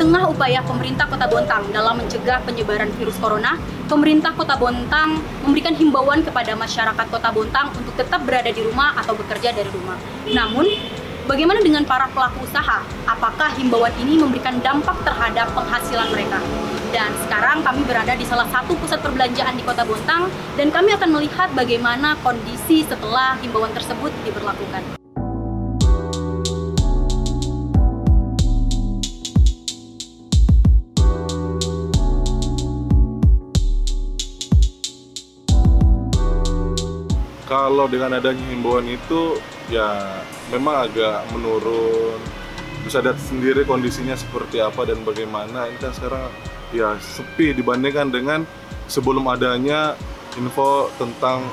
tengah upaya pemerintah Kota Bontang dalam mencegah penyebaran virus corona, pemerintah Kota Bontang memberikan himbauan kepada masyarakat Kota Bontang untuk tetap berada di rumah atau bekerja dari rumah. Namun, bagaimana dengan para pelaku usaha? Apakah himbauan ini memberikan dampak terhadap penghasilan mereka? Dan sekarang kami berada di salah satu pusat perbelanjaan di Kota Bontang dan kami akan melihat bagaimana kondisi setelah himbauan tersebut diberlakukan. Kalau dengan adanya himbauan itu ya memang agak menurun. Bisa lihat sendiri kondisinya seperti apa dan bagaimana. Ini kan sekarang ya sepi dibandingkan dengan sebelum adanya info tentang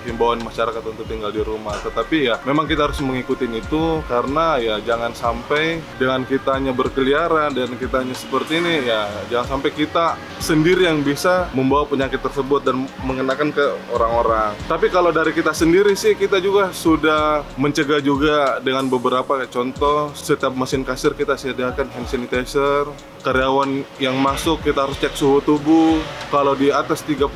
himbauan masyarakat untuk tinggal di rumah. Tetapi ya memang kita harus mengikuti itu karena ya jangan sampai dengan kitanya berkeliaran dan kitanya seperti ini ya jangan sampai kita sendiri yang bisa membawa penyakit tersebut dan mengenakan ke orang-orang. Tapi kalau dari kita sendiri sih kita juga sudah mencegah juga dengan beberapa contoh, setiap mesin kasir kita sediakan hand sanitizer. Karyawan yang masuk kita harus cek suhu tubuh. Kalau di atas 37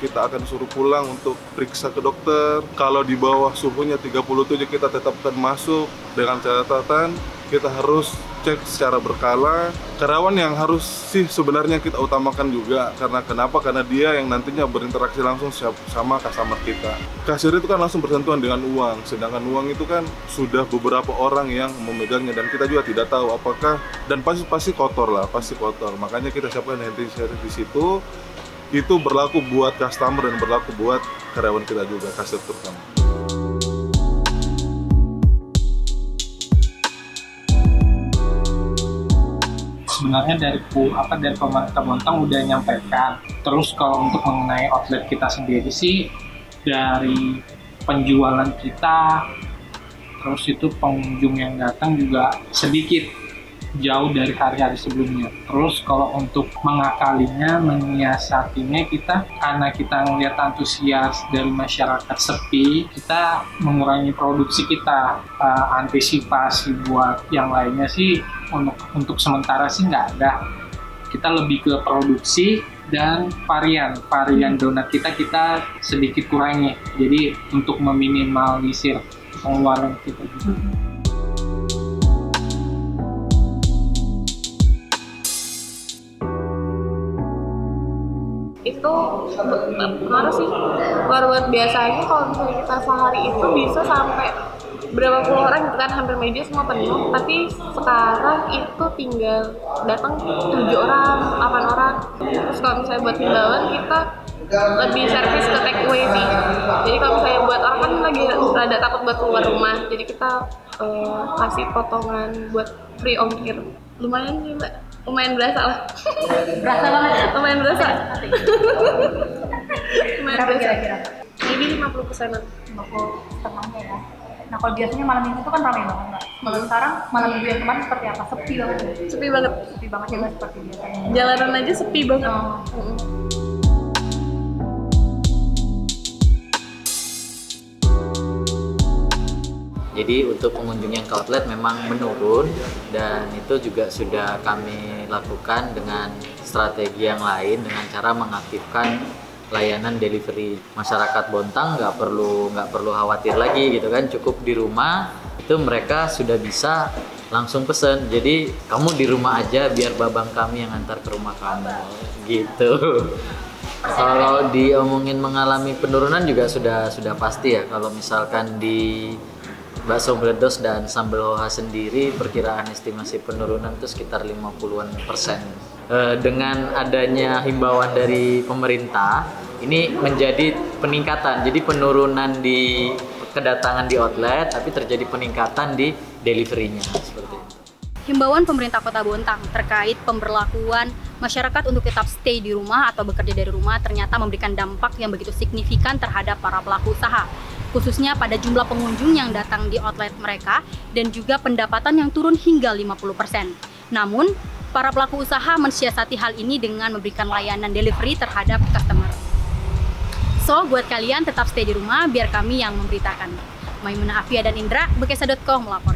kita akan suruh pulang untuk periksa ke dokter. Kalau di bawah suhunya 37 kita tetapkan masuk dengan catatan kita harus cek secara berkala. Karyawan yang harus sih sebenarnya kita utamakan juga karena dia yang nantinya berinteraksi langsung sama customer kita. Kasir itu kan langsung bersentuhan dengan uang, sedangkan uang itu kan sudah beberapa orang yang memegangnya dan kita juga tidak tahu apakah dan pasti kotor lah, pasti kotor. Makanya kita siapkan hand sanitizer di situ. Itu berlaku buat customer dan berlaku buat karyawan kita juga, kasir terutama. Sebenarnya dari pemerintah Bontang udah nyampaikan. Terus kalau untuk mengenai outlet kita sendiri sih dari penjualan kita, terus itu pengunjung yang datang juga sedikit jauh dari hari-hari sebelumnya. Terus kalau untuk mengakalinya, menyiasatinya kita karena kita melihat antusias dari masyarakat sepi, kita mengurangi produksi kita. Antisipasi buat yang lainnya sih untuk sementara sih nggak ada. Kita lebih ke produksi dan varian donat kita sedikit kurangi. Jadi untuk meminimalisir pengeluaran kita juga. Itu pengaruh sih. Buat biasanya kalau misalnya kita sehari itu bisa sampai berapa puluh orang gitu kan, hampir meja semua penuh. Tapi sekarang itu tinggal datang 7 orang, 8 orang. Terus kalau misalnya buat himbauan kita lebih servis ke take away sih. Jadi kalau misalnya buat orang kan lagi rada takut buat keluar rumah, jadi kita kasih potongan buat free ongkir. Lumayan sih Mbak, lumayan berasa lah. Berasa banget ya? Lumayan berasa. Lumayan Berapa berasa. kira-kira? Maybe 50%-an. 50%-nya ya. Nah kalau biasanya malam minggu itu kan ramai banget Mbak. Kalau sekarang malam minggu yang kemarin seperti apa? Sepi banget ya? Sepi banget. Sepi banget ya Mbak, seperti biasanya. Jalanan aja sepi banget. Jadi untuk pengunjung yang ke outlet memang menurun dan itu juga sudah kami lakukan dengan strategi yang lain dengan cara mengaktifkan layanan delivery. Masyarakat Bontang nggak perlu khawatir lagi gitu kan, cukup di rumah itu mereka sudah bisa langsung pesen. Jadi kamu di rumah aja biar babang kami yang antar ke rumah kamu gitu. Kalau diomongin mengalami penurunan juga sudah pasti ya. Kalau misalkan di bakso bledos dan sambal oha sendiri perkiraan estimasi penurunan itu sekitar 50-an%. Dengan adanya himbauan dari pemerintah ini menjadi peningkatan. Jadi penurunan di kedatangan di outlet tapi terjadi peningkatan di deliverynya seperti itu. Himbauan pemerintah Kota Bontang terkait pemberlakuan masyarakat untuk tetap stay di rumah atau bekerja dari rumah ternyata memberikan dampak yang begitu signifikan terhadap para pelaku usaha, khususnya pada jumlah pengunjung yang datang di outlet mereka dan juga pendapatan yang turun hingga 50%. Namun, para pelaku usaha mensiasati hal ini dengan memberikan layanan delivery terhadap customer. So, buat kalian tetap stay di rumah biar kami yang memberitakan. Maimunah Afia dan Indra, Bekesa.com melapor.